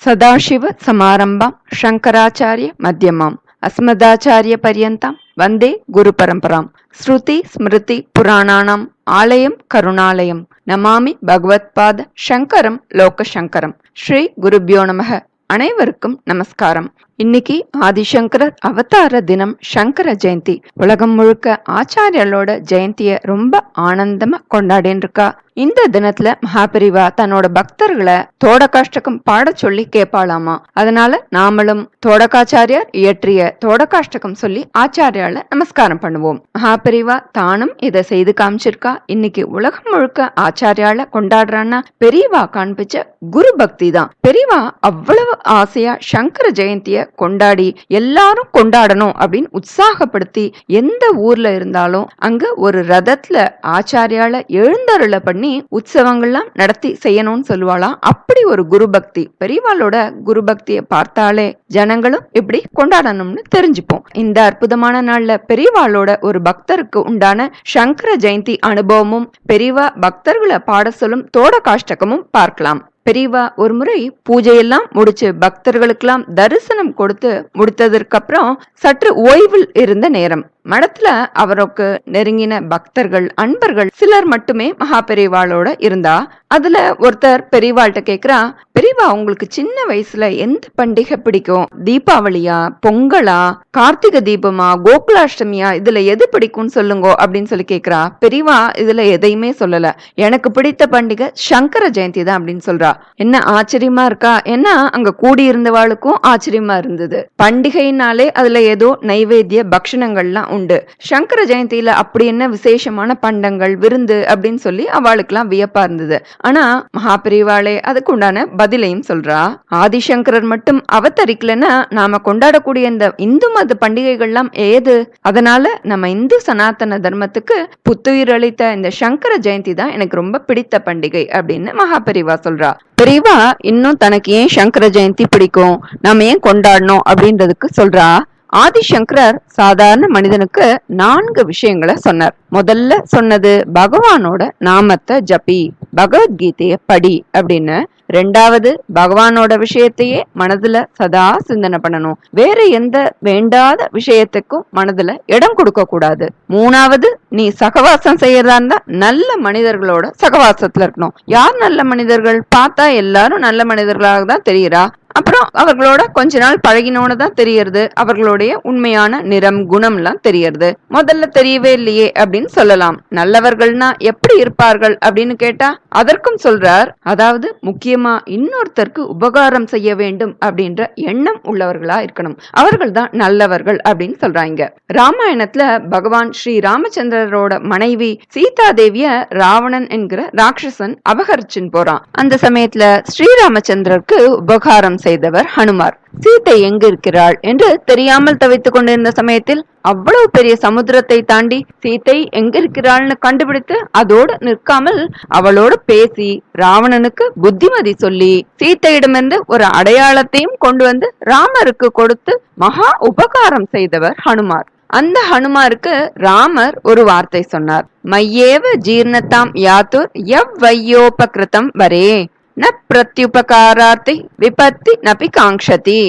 சதாசிவ சமாரம்பாம் சங்கராச்சாரிய மத்தியமாம் அஸ்மதாச்சாரிய பர்யந்தாம் வந்தே குரு பரம்பராம். ஸ்ருதி ஸ்மிருதி புராணானாம் ஆலயம் கருணாலயம் நமாமி பகவத்பாத சங்கரம் லோக சங்கரம். ஸ்ரீ குருபியோ நமக. அனைவருக்கும் நமஸ்காரம். இன்னைக்கு ஆதிசங்கரர் அவதார தினம், சங்கர ஜெயந்தி. உலகம் முழுக்க ஆச்சாரியர்களோட ஜெயந்திய ரொம்ப ஆனந்தமா கொண்டாடின்னு இருக்கா. இந்த தினத்துல மகாபெரிவா தன்னோட பக்தர்களை தோடகாஷ்டகம் பாட சொல்லி கேட்பாளாமா. அதனால நாமளும் தோடகாச்சாரியார் இயற்றிய தோடகாஷ்டகம் சொல்லி ஆச்சாரியால நமஸ்காரம் பண்ணுவோம். மகாபெரிவா தானும் இதை செய்து காமிச்சிருக்கா. இன்னைக்கு உலகம் முழுக்க ஆச்சாரியால கொண்டாடுறான்னா பெரியவா காண்பிச்ச குரு பக்தி தான். பெரியவா அவ்வளவு ஆசையா சங்கர ஜெயந்திய கொண்டாடி எல்லாரும் கொண்டாடணும் அப்படின்னு உற்சாகப்படுத்தி எந்த ஊர்ல இருந்தாலும் அங்க ஒரு ரதத்துல ஆச்சாரியால எழுந்தருள பண்ணி உற்சவங்கள்லாம் நடத்தி செய்யணும்னு சொல்லுவாளாம். அப்படி ஒரு குரு பக்தி. பெரியவாளோட குரு பக்தியை பார்த்தாலே ஜனங்களும் இப்படி கொண்டாடணும்னு தெரிஞ்சுப்போம். இந்த அற்புதமான நாள்ல பெரியவாளோட ஒரு பக்தருக்கு உண்டான சங்கர ஜெயந்தி அனுபவமும் பெரியவா பக்தர்களை பாட சொல்லும் தோடகாஷ்டகமும் பார்க்கலாம். பெரியவா ஒரு முறை பூஜையெல்லாம் முடிச்சு பக்தர்களுக்கெல்லாம் தரிசனம் கொடுத்து முடித்ததற்கு அப்புறம் சற்று ஓய்வில் இருந்த நேரம், மடத்துல அவருக்கு நெருங்கின பக்தர்கள் அன்பர்கள் சிலர் மட்டுமே மகா பெரியவாளோட இருந்தா. அதுல ஒருத்தர் பெரியவாள்கிட்ட கேக்குறா, பெரியவா உங்களுக்கு சின்ன வயசுல எந்த பண்டிகை பிடிக்கும்? தீபாவளியா, பொங்கலா, கார்த்திகை தீபமா, கோகுலாஷ்டமியா, இதுல எது பிடிக்கும்னு சொல்லுங்க அப்படின்னு சொல்லி கேக்குறா. பெரியவா இதுல எதையுமே சொல்லல. எனக்கு பிடித்த பண்டிகை சங்கர ஜெயந்தி தான் அப்படின்னு சொல்றா. என்ன ஆச்சரியமா இருக்கா? ஏன்னா அங்க கூடியிருந்தவாளுக்கும் ஆச்சரியமா இருந்தது. பண்டிகைனாலே அதுல ஏதோ நைவேத்திய பக்ஷணங்கள்லாம் உண்டு. சங்கர ஜெயந்தியில அப்படி என்ன விசேஷமான பண்டங்கள் விருந்து அப்படின்னு சொல்லி அவளுக்கெல்லாம் வியப்பா இருந்தது. ஆனா மகாபெரிவாளே அதுக்கு உண்டான பதிலையும் சொல்றா. ஆதிசங்கரர் மட்டும் அவதரிக்கலன்னா நாம கொண்டாடக்கூடிய இந்த இந்து மத பண்டிகைகள்லாம் ஏது? அதனால நம்ம இந்து சனாதன தர்மத்துக்கு புத்துயிர் அளித்த இந்த சங்கர ஜெயந்தி தான் எனக்கு ரொம்ப பிடித்த பண்டிகை அப்படின்னு மகாபெரிவா சொல்றா. பெரியவா இன்னும் தனக்கு ஏன் சங்கர ஜெயந்தி பிடிக்கும், நாம ஏன் கொண்டாடணும் அப்படின்றதுக்கு சொல்றா. ஆதிசங்கரர் சாதாரண மனிதனுக்கு 4 விஷயங்களை சொன்னார். முதல்ல சொன்னது பகவானோட நாமத்தை ஜபி, பகவத்கீதைய படி அப்படின்னு. 2வது பகவானோட விஷயத்தையே மனதுல சதா சிந்தனை பண்ணணும். வேற எந்த வேண்டாத விஷயத்துக்கும் மனதுல இடம் கொடுக்க கூடாது. 3வது நீ சகவாசம் செய்யறதா இருந்தா நல்ல மனிதர்களோட சகவாசத்துல இருக்கணும். யார் நல்ல மனிதர்கள்? பார்த்தா எல்லாரும் நல்ல மனிதர்களாக தான் தெரியுறா. அப்புறம் அவர்களோட கொஞ்ச நாள் பழகினோன்னு தான் தெரியறது அவர்களுடைய உண்மையான நிறம் குணம் எல்லாம் தெரியறது. முதல்ல தெரியவே இல்லையே அப்படின்னு சொல்லலாம். நல்லவர்கள்னா எப்படி இருப்பார்கள் அப்படின்னு கேட்டா அதற்கும் சொல்றார். அதாவது முக்கியமா இன்னொருத்தருக்கு உபகாரம் செய்ய வேண்டும் அப்படின்ற எண்ணம் உள்ளவர்களா இருக்கணும். அவர்கள் தான் நல்லவர்கள் அப்படின்னு சொல்றாங்க. ராமாயணத்துல பகவான் ஸ்ரீ ராமச்சந்திரரோட மனைவி சீதா தேவிய ராவணன் என்கிற ராட்சசன் அபகரிச்சுன்னு போறான். அந்த சமயத்துல ஸ்ரீராமச்சந்திரருக்கு உபகாரம் செய்தவர் ஹனுமார். சீதை எங்க இருக்கிறாள் என்று தெரியாமல் தவித்துக் கொண்டிருந்த சமயத்தில் அவ்வளவு பெரிய சமுத்திரத்தை தாண்டி சீதை எங்க இருக்கிறாள்னு கண்டுபிடித்து அதோடு நிற்காமல் அவளோடு பேசி ராவணனுக்கு புத்திமதி சொல்லி சீதையிடமிருந்து ஒரு அடையாளத்தையும் கொண்டு வந்து ராமருக்கு கொடுத்து மகா உபகாரம் செய்தவர் ஹனுமார். அந்த ஹனுமாருக்கு ராமர் ஒரு வார்த்தை சொன்னார். மையேவ ஜீர்ணத்தாம் யாத்துர் எவ் வையோபகிருதம் வரே ந பிரத்யுபகாரார்த்தி விபத்தி நபி காங்ஷதி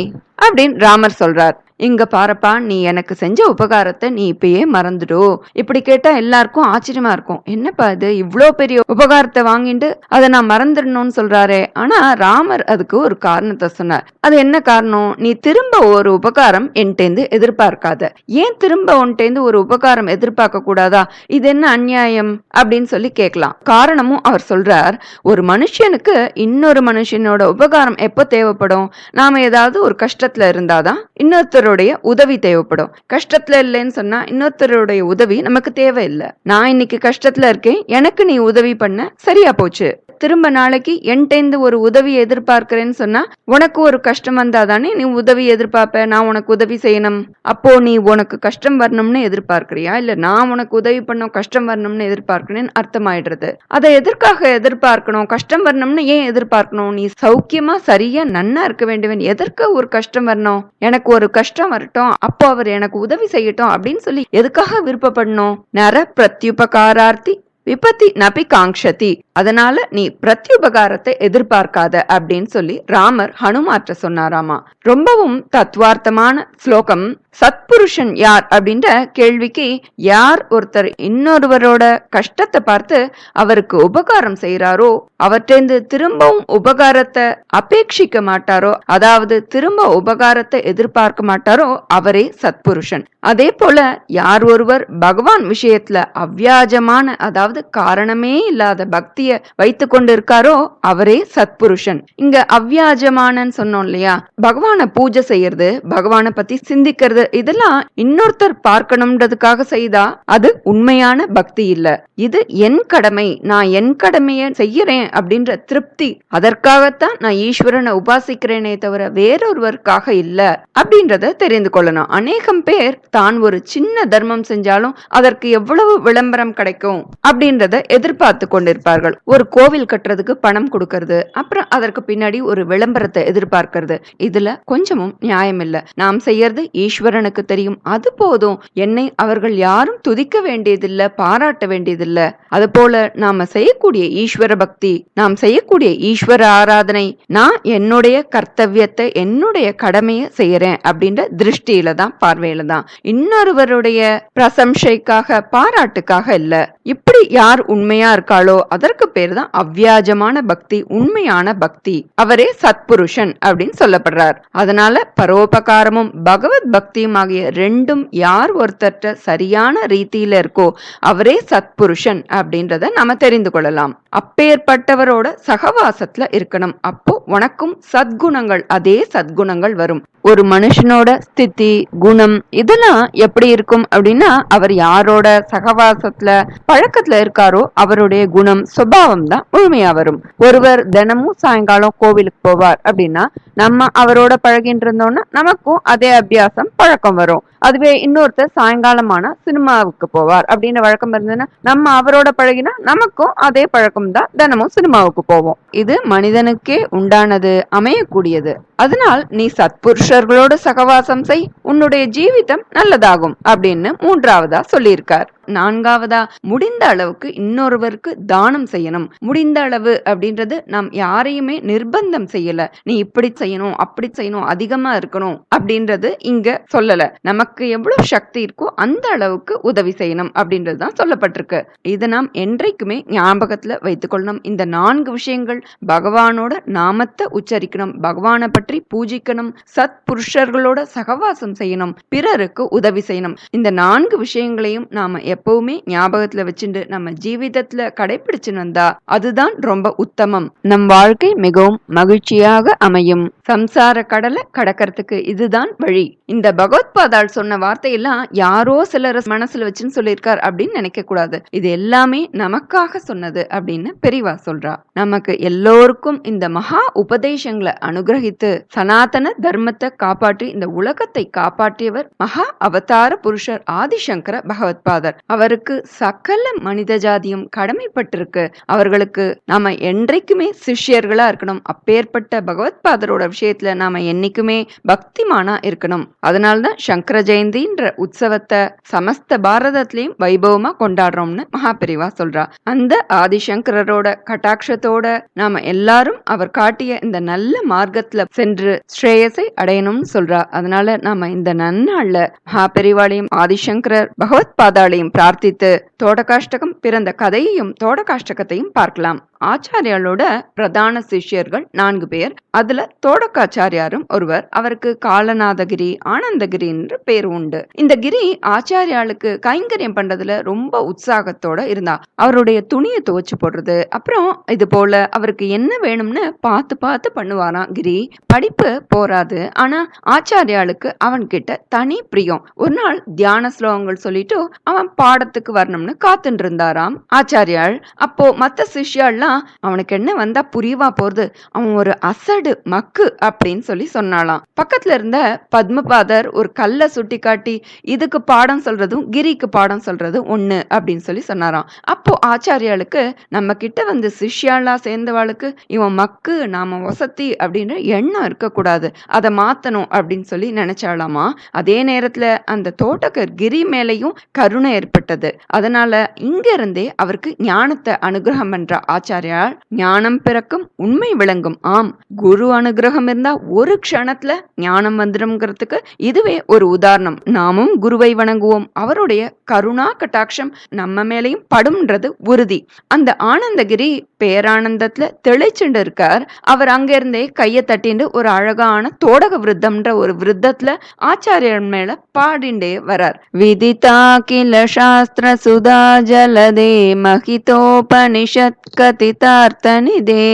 அப்படின்னு ராமர் சொல்றார். இங்க பாரப்பா, நீ எனக்கு செஞ்ச உபகாரத்தை நீ இப்பயே மறந்துடோ. இப்படி கேட்டா எல்லாருக்கும் ஆச்சரியமா இருக்கும். என்னப்பா இது, இவ்வளோ பெரிய உபகாரத்தை வாங்கிட்டு அதை நான் மறந்துடணும்னு சொல்றாரே. ஆனா ராமர் அதுக்கு ஒரு காரணத்தை சொன்னார். அது என்ன காரணம்? நீ திரும்ப ஒரு உபகாரம் என்கிட்ட எதிர்பார்க்காத. ஏன் திரும்ப உன்கிட்ட ஒரு உபகாரம் எதிர்பார்க்க கூடாதா? இது என்ன அநியாயம் அப்படின்னு சொல்லி கேட்கலாம். காரணமும் அவர் சொல்றார். ஒரு மனுஷனுக்கு இன்னொரு மனுஷனோட உபகாரம் எப்போ தேவைப்படும்? நாம ஏதாவது ஒரு கஷ்டத்துல இருந்தாதான் இன்னொருத்தர் உதவி தேவைப்படும். கஷ்டத்துல இல்லைன்னு சொன்னா இன்னொருத்தருடைய உதவி நமக்கு தேவையில்லை. நான் இன்னைக்கு கஷ்டத்துல இருக்கேன், எனக்கு நீ உதவி பண்ண, சரியா போச்சு. திரும்ப நாளைக்கு என்கிட்ட ஒரு உதவி எதிர்பார்க்கிறேன்னு சொன்னா உனக்கு ஒரு கஷ்டம் வந்தாதானே நீ உதவி எதிர்பார்ப்ப. நான் உனக்கு உதவி செய்யணும். அப்போ நீ உனக்கு கஷ்டம் வரணும்னு எதிர்பார்க்கிறியா, இல்ல நான் உனக்கு உதவி பண்ண கஷ்டம் வரணும்னு எதிர்பார்க்கிறேன்னு அர்த்தமாயிடுறது. அதை எதற்காக எதிர்பார்க்கணும்? கஷ்டம் வரணும்னு ஏன் எதிர்பார்க்கணும்? நீ சௌக்கியமா சரியா நன்னா இருக்க வேண்டியவன், எதற்கு ஒரு கஷ்டம் வரணும்? எனக்கு ஒரு கஷ்டம் வரட்டும், அப்போ அவர் எனக்கு உதவி செய்யட்டும் அப்படின்னு சொல்லி எதுக்காக விருப்பப்படணும்? நர பிரத்யுபகாரார்த்தி விபத்தி நபி காங்ஷதி, அதனால நீ பிரத்யுபகாரத்தை எதிர்பார்க்காத அப்படின்னு சொல்லி ராமர் ஹனுமாற்ற சொன்னாராமா. ரொம்பவும் தத்துவார்த்தமான ஸ்லோகம். சத்புருஷன் யார் அப்படின்ற கேள்விக்கு, யார் ஒருத்தர் இன்னொருவரோட கஷ்டத்தை பார்த்து அவருக்கு உபகாரம் செய்யறாரோ, அவற்றிருந்து திரும்பவும் உபகாரத்தை அபேட்சிக்க மாட்டாரோ, அதாவது திரும்ப உபகாரத்தை எதிர்பார்க்க மாட்டாரோ, அவரே சத்புருஷன். அதே போல யார் ஒருவர் பகவான் விஷயத்துல அவ்வியாஜமான, அதாவது காரணமே இல்லாத பக்திய வைத்து கொண்டு இருக்காரோ, அவரே சத்புருஷன். இங்க அவ்வியாஜமான சொன்னோம் இல்லையா, பகவான பூஜை செய்யறது, பகவான பத்தி சிந்திக்கிறது, இதெல்லாம் இன்னொருத்தர் பார்க்கணும்ன்றதுக்காக செய்தா அது உண்மையான பக்தி இல்ல. இது என் கடமை, நான் என் கடமையை செய்யறேன் அப்படின்ற திருப்தி, அதற்காகத்தான் நான் ஈஸ்வரனை உபாசிக்கிறேனே தவிர வேறொருவருக்காக இல்ல அப்படின்றத தெரிந்து கொள்ளணும். அநேகம் பேர் தான் ஒரு சின்ன தர்மம் செஞ்சாலும் அதற்கு எவ்வளவு விளம்பரம் கிடைக்கும் அப்படின்றத எதிர்பார்த்து கொண்டிருப்பார்கள். ஒரு கோவில் கட்டுறதுக்கு பணம் கொடுக்கறது, அப்புறம் அதற்கு பின்னாடி ஒரு விளம்பரத்தை எதிர்பார்க்கிறது, இதுல கொஞ்சமும் நியாயம் இல்ல. நாம் செய்யறது ஈஸ்வரனுக்கு தெரியும், அது போதும். என்னை அவர்கள் யாரும் துதிக்க வேண்டியதில்லை, பாராட்ட வேண்டியதில்லை. அது போல நாம செய்யக்கூடிய ஈஸ்வர பக்தி, நாம் செய்யக்கூடிய ஈஸ்வர ஆராதனை, நான் என்னுடைய கர்த்தவியத்தை, என்னுடைய கடமையை செய்யறேன் அப்படின்ற திருஷ்டியில தான், பார்வையில தான், இன்னொருவருடைய பிரசம்சைக்காக, பாராட்டுக்காக இல்ல. இப்படி யார் உண்மையா இருக்காளோ அதற்கு பேர் தான் அவ்வியாஜமான பக்தி, உண்மையான பக்தி. அவரே சத்புருஷன் அப்படின்னு சொல்லப்படுறார். அதனால பரோபகாரமும் பகவத் பக்தியும் ஆகிய ரெண்டும் யார் ஒருத்தற்ற சரியான ரீதியில இருக்கோ அவரே சத்புருஷன் அப்படின்றத நாம தெரிந்து கொள்ளலாம். அப்பேற்பட்டவரோட சகவாசத்துல இருக்கணும். அப்போ உனக்கும் சத்குணங்கள், அதே சத்குணங்கள் வரும். ஒரு மனுஷனோட ஸ்திதி, குணம் இதெல்லாம் எப்படி இருக்கும் அப்படின்னா, அவர் யாரோட சகவாசத்துல பழக்கத்துல இருக்காரோ அவருடைய குணம், சுபாவம் தான் முழுமையா வரும். ஒருவர் தினமும் சாயங்காலம் கோவிலுக்கு போவார் அப்படின்னா, நம்ம அவரோட பழகிட்டு இருந்தோம்னா நமக்கும் அதே அபியாசம் பழக்கம் வரும். அதுவே இன்னொருத்தர் சாயங்காலமான சினிமாவுக்கு போவார் அப்படின்னு வழக்கம் இருந்ததுன்னா, நம்ம அவரோட பழகினா நமக்கும் அதே பழக்கம் தான், தினமும் சினிமாவுக்கு போவோம். இது மனிதனுக்கே உண்டானது, அமையக்கூடியது. அதனால் நீ சத்புருஷர்களோட சகவாசம் செய், உன்னுடைய ஜீவிதம் நல்லதாகும் அப்படின்னு மூன்றாவதா சொல்லியிருக்கார். நான்காவதா, முடிந்த அளவுக்கு இன்னொருவருக்கு தானம் செய்யணும். முடிந்த அளவு அப்படின்றது நாம் யாரையுமே நிர்பந்தம் செய்யல, நீ இப்படி செய்யணும், அப்படி செய்யணும், அதிகமா இருக்கணும் அப்படின்றது இங்க சொல்லல. நமக்கு எவ்வளவு சக்தி இருக்கோ அந்த அளவுக்கு உதவி செய்யணும் அப்படின்றதுதான் சொல்லப்பட்டிருக்கு. இதை நாம் என்றைக்குமே ஞாபகத்துல வைத்துக் கொள்ளணும். இந்த 4 விஷயங்கள், பகவானோட நாமத்தை உச்சரிக்கணும், பகவானை பற்றி பூஜிக்கணும், சத் புருஷர்களோட சகவாசம் செய்யணும், பிறருக்கு உதவி செய்யணும். இந்த 4 விஷயங்களையும் நாம எப்பவுமே ஞாபகத்துல வச்சுட்டு நம்ம ஜீவிதத்துல கடைபிடிச்சு வந்தா அதுதான் ரொம்ப உத்தமம். நம் வாழ்க்கை மிகவும் மகிழ்ச்சியாக அமையும். சம்சார கடலை கடக்கிறதுக்கு இதுதான் வழி. இந்த பகவத்பாதால் சொன்ன வார்த்தையெல்லாம் யாரோ சிலர் மனசுல வச்சுன்னு சொல்லியிருக்கார் அப்படின்னு நினைக்க கூடாது. இது எல்லாமே நமக்காக சொன்னது அப்படின்னு பெரியவா சொல்றா. நமக்கு எல்லோருக்கும் இந்த மகா உபதேசங்களை அனுகிரகித்து சனாதன தர்மத்தை காப்பாற்றி இந்த உலகத்தை காப்பாற்றியவர் மகா அவதார புருஷர் ஆதிசங்கர பகவத்பாதர். அவருக்கு சகல மனித ஜாதியும் கடமைப்பட்டிருக்கு. அவர்களுக்கு நாம என்றைக்குமே சிஷ்யர்களா இருக்கணும். அப்பேற்பட்ட பகவத்பாதரோட விஷயத்துல நாம என்னைக்குமே பக்திமானா இருக்கணும். அதனால்தான் சங்கர ஜெயந்தின்ற உற்சவத்தை சமஸ்த பாரதத்திலையும் வைபவமா கொண்டாடுறோம்னு மகாபெரிவா சொல்றா. அந்த ஆதிசங்கரோட கட்டாட்சத்தோட நாம எல்லாரும் அவர் காட்டிய இந்த நல்ல மார்க்கத்துல சென்று ஸ்ரேயஸை அடையணும்னு சொல்றா. அதனால நாம இந்த நன்னாள்ல மகாபெரிவாளையும் ஆதிசங்கரர் பகவத்பாதாளையும் பிரார்த்தித்து தோடகாஷ்டகம் பிறந்த கதையையும் தோடகாஷ்டகத்தையும் பார்க்கலாம். ஆச்சாரியாலோட பிரதான சிஷ்யர்கள் 4 பேர். அதுல தோடக்காச்சாரியாரும் ஒருவர். அவருக்கு காலநாதகிரி, ஆனந்தகிரி என்று பேர் உண்டு. இந்த கிரி ஆச்சாரியாளுக்கு கைங்கரியம் பண்றதுல ரொம்ப உற்சாகத்தோட இருந்தா. அவருடைய துணியை துவச்சு போடுறது, அப்புறம் இது போல அவருக்கு என்ன வேணும்னு பார்த்து பார்த்து பண்ணுவாராம் கிரி. படிப்பு போராது, ஆனா ஆச்சாரியாளுக்கு அவன் கிட்ட தனி பிரியம். ஒரு நாள் தியான ஸ்லோகங்கள் சொல்லிட்டு அவன் பாடத்துக்கு வரணும்னு காத்துட்டு இருந்தாராம் ஆச்சாரியாள். அப்போ மத்த சிஷ்யாள்லாம் அவனுக்கு என்ன வந்தா புரியவா போறது, அவன் ஒரு அசடு மக்கு அப்படின்னு சொன்னாலாம். பக்கத்துல இருந்த பத்மபாதர் ஒரு கல்லை சுட்டி காட்டி இதுக்கு பாடம் சொல்றதும் கிரிக்கு பாடம் சொல்றதும் ஒண்ணு அப்படின்னு சொன்னாராம். அப்போ ஆச்சாரியாளுக்கு நம்ம கிட்ட வந்து சிஷ்யாலா சேர்ந்தவாளுக்கு இவன் மக்கு நாம வசதி அப்படின்ற எண்ணம் இருக்கக்கூடாது, அதை மாத்தணும் அப்படின்னு நினைச்சாலாமா. அதே நேரத்துல அந்த தோட்டக்கர் கிரி மேலையும் கருணை ஏற்பட்டது. அதனால இங்க இருந்தே அவருக்கு ஞானத்தை அனுகிரகம் பண்ற ஆச்சாரியால் ஞானம் பிறக்கும் உண்மை விளங்கும். ஆம், குரு அனுகிரகம் இருந்தா ஒரு க்ஷணத்துல ஞானம் வந்துடும்ங்கிறதுக்கு இதுவே ஒரு உதாரணம். நாமும் குருவை வணங்குவோம், அவருடைய கருணா கட்டாட்சம் நம்ம மேலையும் படும்ன்றது உறுதி. அந்த ஆனந்தகிரி பேரானந்தத்துல தெளிச்சுண்டு இருக்கார். அவர் அங்கிருந்தே கையை தட்டிண்டு ஒரு அழகான தோடக விருத்தம்ன்ற ஒரு விருத்தத்துல ஆச்சாரியர் மேல பாடிண்டே வரார். விதிதா கில சாஸ்திர சுதா ஜலதே மகிதோபனிஷத் கதிதார்த்தனிதே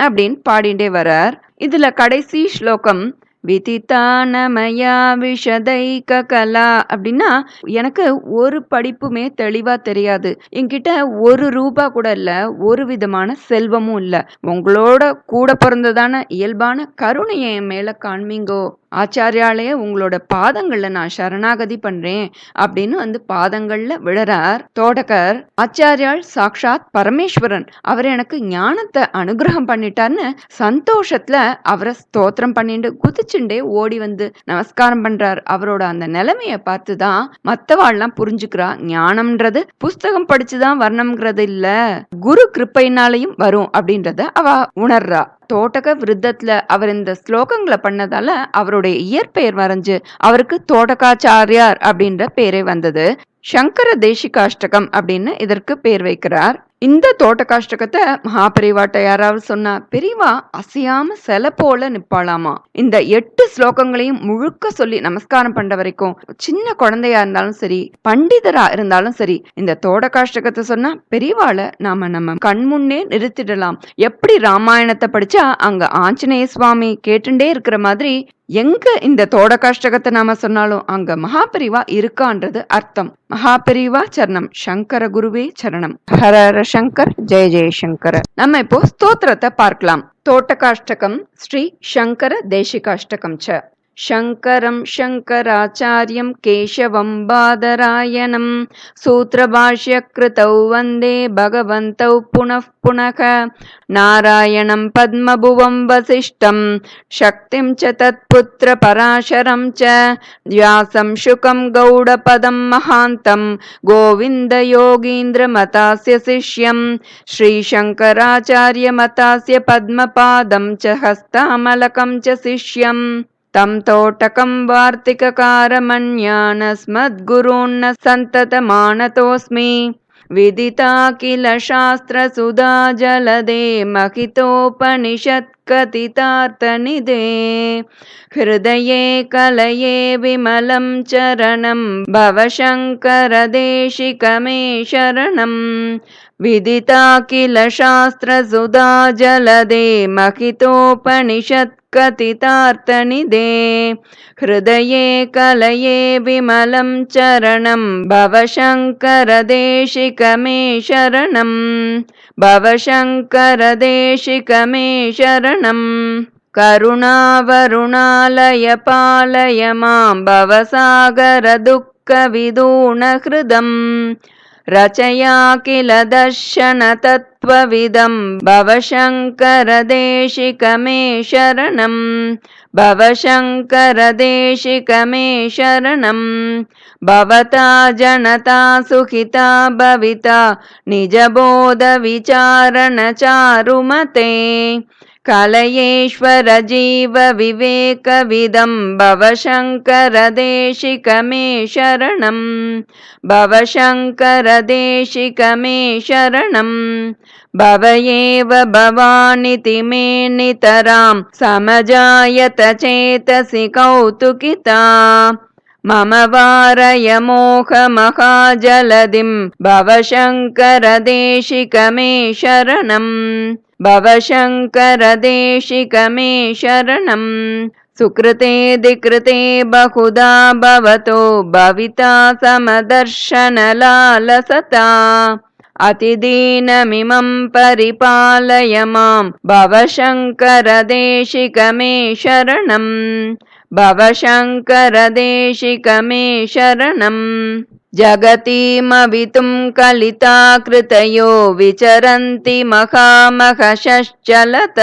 அப்படின்னு பாடிண்டே வரார். இதுல கடைசி ஸ்லோகம் விதித்தானமயா விஷதைக கலா அப்படின்னா, எனக்கு ஒரு படிப்புமே தெளிவா தெரியாது, என்கிட்ட ஒரு ரூபா கூட இல்ல, ஒரு விதமான செல்வமும் இல்ல, உங்களோட கூட பிறந்ததான இயல்பான கருணையை என் மேல காண்மீங்கோ, ஆச்சாரியாலே உங்களோட பாதங்கள்ல நான் சரணாகதி பண்றேன் அப்படின்னு பாதங்கள்ல விழறார் தோடகர். ஆச்சாரியால் சாக்ஷாத் பரமேஸ்வரன், அவர் எனக்கு ஞானத்தை அனுகிரகம் பண்ணிட்டார்னு சந்தோஷத்துல அவரை ஸ்தோத்திரம் பண்ணிட்டு குதிச்சுண்டே ஓடி வந்து நமஸ்காரம் பண்றார். அவரோட அந்த நிலைமைய பார்த்துதான் மத்தவாள்லாம் புரிஞ்சுக்கிறா, ஞானம்ன்றது புஸ்தகம் படிச்சுதான் வரணும்ங்கிறது இல்ல, குரு கிருப்பையினாலையும் வரும் அப்படின்றத அவ உணர்றா. தோட்டக விருத்தத்துல அவர் இந்த ஸ்லோகங்களை பண்ணதால அவருடைய இயற்பெயர் வரைஞ்சு அவருக்கு தோட்டகாச்சாரியார் அப்படின்ற பேரே வந்தது. சங்கர தேசிகாஷ்டகம் அப்படின்னு இதற்கு பேர் வைக்கிறார். இந்த தோட்டகாஷ்டகத்தை மகாபெரிவாட்ட யாராவது சொன்னா பெரியவா அசையாம சில போல நிப்பாளாமா. இந்த 8 ஸ்லோகங்களையும் முழுக்க சொல்லி நமஸ்காரம் பண்ற வரைக்கும் சின்ன குழந்தையா இருந்தாலும் சரி, பண்டிதரா இருந்தாலும் சரி, இந்த தோட்டகாஷ்டகத்தை சொன்னா பெரியவாளை நம்ம கண்முன்னே நிறுத்திடலாம். எப்படி ராமாயணத்தை படிச்சா அங்க ஆஞ்சநேய சுவாமி கேட்டுண்டே இருக்கிற மாதிரி எங்க இந்த தோடகாஷ்டகத்தை நாம சொன்னாலும் அங்க மகாபெரிவா இருக்கான்றது அர்த்தம். மகாபெரிவா சரணம், சங்கர குருவே சரணம், ஹர ஹர சங்கர், ஜெய ஜெயசங்கர. நம்ம இப்போ ஸ்தோத்திரத்தை பார்க்கலாம். தோட்டகாஷ்டகம் ஸ்ரீ சங்கர தேசிகாஷ்டகம் ச. शङ्करं शङ्कराचार्यं केशवं बादरायणं सूत्रभाष्यकृतौ वन्दे भगवन्तौ पुनः पुनः नारायणं पद्मभुवं वसिष्ठं शक्तिं च तत्पुत्रपराशरं च व्यासं शुकं गौडपदं महान्तं गोविन्दयोगीन्द्रमतास्य शिष्यं श्रीशङ्कराचार्यमतास्य पद्मपादं च हस्तामलकं च शिष्यं तं तोटकं वार्तिककारमन्यानस्मद्गुरून्न सन्ततमानतोऽस्मि विदिता किल शास्त्रसुधा जलदे महितोपनिषत् कथितार्थनिधे हृदये कलये विमलं चरणं भवशङ्करदेशिकमे शरणम् विदिता किल शास्त्रसुधा जलदे महितोपनिषत् कथितार्थनिधे हृदये कलये विमलं चरणं भवशङ्करदेशिकमे शरणं भवशङ्करदेशिकमे शरणं करुणावरुणालय पालय मां भवसागरदुःखविदूर्णहृदम् रचया किल दर्शनतत्त्वविदं भवशङ्करदेशिकमे शरणं भवशङ्करदेशिकमे शरणं भवता जनता सुखिता भविता निजबोधविचारणचारुमते कलयेश्वर जीव विवेकविदं भवशङ्करदेशिकमे शरणं भवशङ्करदेशिकमे शरणं भव एव भवानिति मे नितरां समजायत चेतसि कौतुकिता मम वारय मोहमहाजलधिं भवशङ्करदेशिकमे शरणं भवशङ्करदेशिकमे शरणं सुकृते दिकृते बहुधा भवतो भविता समदर्शनलालसता अतिदीनमिमं परिपालय मां भवशङ्करदेशिक मे शरणम् भवशङ्करदेशिक मे शरणम् जगतीमवितुं कलिताकृतयो विचरन्ति महामहश्चलत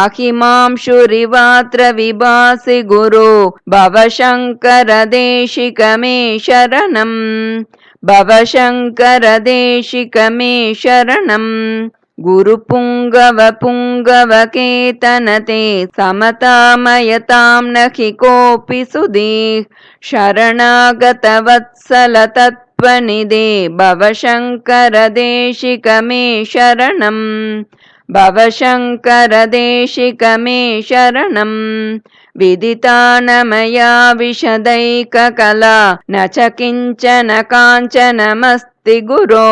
अहिमांशुरिवात्र विभासि गुरो भवशङ्करदेशिक मे शरणम् भवशङ्करदेशिक मे शरणम् गुरुपुङ्गवपुङ्गवकेतनते समतामयतां न हि कोऽपि सुधीः शरणागतवत्सलतत्त्वनिधे भवशङ्करदेशिक मे शरणम् भवशङ्करदेशिक मे शरणम् विदितानमया विशदैककला न च किञ्चन काञ्चनमस्ति गुरो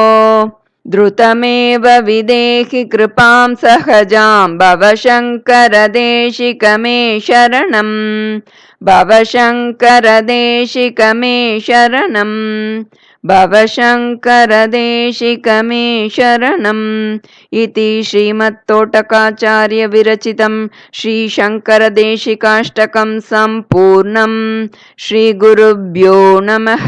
द्रुतमेव विदेहि कृपां सहजां भवशङ्करदेशिक मे शरणम् भवशङ्करदेशिक मे शरणम् भवशङ्करदेशिक मे शरणम् इति श्रीमत्तोटकाचार्य विरचितं श्रीशङ्करदेशिकाष्टकं सम्पूर्णम्। श्रीगुरुभ्यो नमः।